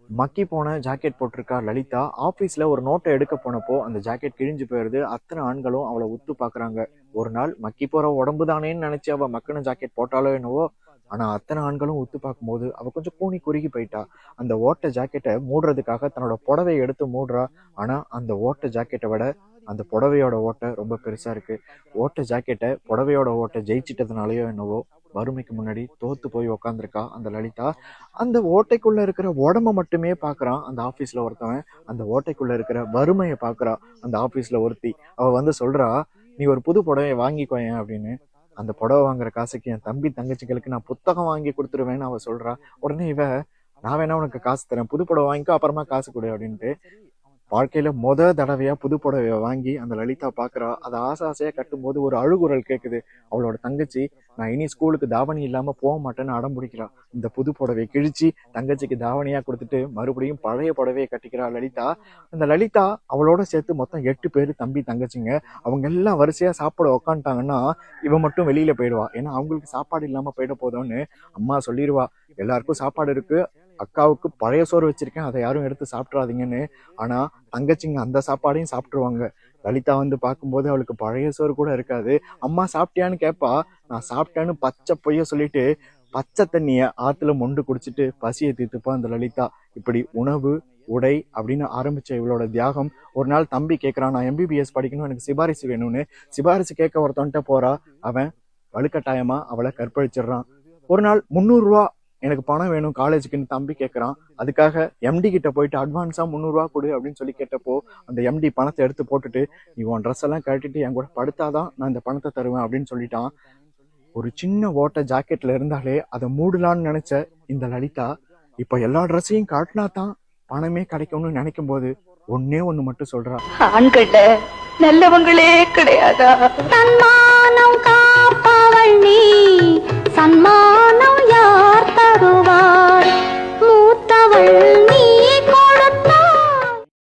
மக்கி போன ஜாக்கெட் போட்டிருக்கா லலிதா. ஆபீஸ்ல ஒரு நோட்டை எடுக்க போனப்போ அந்த ஜாக்கெட் கிழிஞ்சு போயிருது. அத்தனை ஆண்களும் அவளை உத்து பாக்குறாங்க. ஒரு நாள் மக்கி போற உடம்பு தானேன்னு நினைச்சு அவ மக்கின ஜாக்கெட் போட்டாலோ என்னவோ, ஆனா அத்தனை ஆண்களும் உத்து பார்க்கும்போது அவ கொஞ்சம் கூனி குறுகி போயிட்டா. அந்த ஓட்ட ஜாக்கெட்டை மூடுறதுக்காக தன்னோட புடவையை எடுத்து மூடுறா. ஆனா அந்த ஓட்ட ஜாக்கெட்டை விட அந்த புடவையோட ஓட்டை ரொம்ப பெருசா இருக்கு. ஓட்ட ஜாக்கெட்டை புடவையோட ஓட்டை ஜெயிச்சிட்டதுனாலயோ என்னவோ வறுமைக்கு முன்னாடி தோத்து போய் உக்காந்துருக்கா அந்த லலிதா. அந்த ஓட்டைக்குள்ள இருக்கிற உடம்ப மட்டுமே பாக்குறான் அந்த ஆபீஸ்ல ஒருத்தவன். அந்த ஓட்டைக்குள்ள இருக்கிற வறுமையை பாக்குறா அந்த ஆபீஸ்ல ஒருத்தி. அவ வந்து சொல்றா, நீ ஒரு புது புடவையை வாங்கிக்கோயேன் அப்படின்னு. அந்த புடவை வாங்குற காசுக்கு என் தம்பி தங்கச்சிகளுக்கு நான் புத்தகம் வாங்கி கொடுத்துருவேன்னு அவ சொல்றா. உடனே இவ, நான் வேணா உனக்கு காசு தரேன், புது புடவை வாங்கிக்கோ, அப்புறமா காசு கொடு அப்படின்ட்டு வாழ்க்கையில தடவையா புது புடவைய வாங்கி அந்த லலிதா பாக்குறா. அதை ஆசையா கட்டும்போது ஒரு அழுகுரல் கேக்குது. அவளோட தங்கச்சி, நான் இனி ஸ்கூலுக்கு தாவணி இல்லாம போக மாட்டேன்னு அடம் பிடிக்கிறா. இந்த புது புடவையை கிழிச்சு தங்கச்சிக்கு தாவணியா கொடுத்துட்டு மறுபடியும் பழைய புடவையை கட்டிக்கிறா லலிதா. அந்த லலிதா அவளோட சேர்த்து மொத்தம் 8 பேரு தம்பி தங்கச்சிங்க. அவங்க எல்லாம் வரிசையா சாப்பிட உக்காந்துட்டாங்கன்னா இவ மட்டும் வெளியில போயிடுவா. ஏன்னா அவங்களுக்கு சாப்பாடு இல்லாம போயிட போதும்னு அம்மா சொல்லிடுவா. எல்லாருக்கும் சாப்பாடு இருக்கு, அக்காவுக்கு பழைய சோறு வச்சிருக்கேன், அதை யாரும் எடுத்து சாப்பிட்றாதீங்கன்னு. ஆனா தங்கச்சிங்க அந்த சாப்பாடையும் சாப்பிட்டுருவாங்க. லலிதா வந்து பார்க்கும்போது அவளுக்கு பழைய சோறு கூட இருக்காது. அம்மா சாப்பிட்டியான்னு கேட்பா. நான் சாப்பிட்டேன்னு பச்சை பொய்ய சொல்லிட்டு பச்சை தண்ணிய ஆத்துல மொண்டு குடிச்சிட்டு பசியை தீர்த்துப்பா அந்த லலிதா. இப்படி உணவு உடை அப்படின்னு ஆரம்பிச்ச இவளோட தியாகம் ஒரு நாள் தம்பி கேட்கறான், நான் MBBS படிக்கணும், எனக்கு சிபாரிசு வேணும்னு. சிபாரிசு கேட்க ஒருத்தன்ட்ட போறா. அவன் வலுக்கட்டாயமா அவளை கற்பழிச்சிடுறான். ஒரு நாள் 300 ரூபா எனக்கு பணம் வேணும் காலேஜுக்குன்னு தம்பி கேட்கறான். அதுக்காக MD கிட்ட போயிட்டு அட்வான்ஸா 300 ரூபா கொடு அப்படின்னு சொல்லி கேட்டப்போ அந்த MD பணத்தை எடுத்து போட்டுட்டு, நீ உன் ட்ரெஸ் எல்லாம் கட்டிட்டு என் கூட படுத்தாதான் நான் இந்த பணத்தை தருவேன் அப்படின்னு சொல்லிட்டான். ஒரு சின்ன ஓட்ட ஜாக்கெட்ல இருந்தாலே அதை மூடலான்னு நினைச்ச இந்த லலிதா இப்ப எல்லா ட்ரெஸ்ஸையும் காட்டினா தான் பணமே கிடைக்கும்னு நினைக்கும் போது ஒன்னே ஒண்ணு மட்டும் சொல்றா, ஆண்கிட்ட நல்லவங்களே கிடையாதா?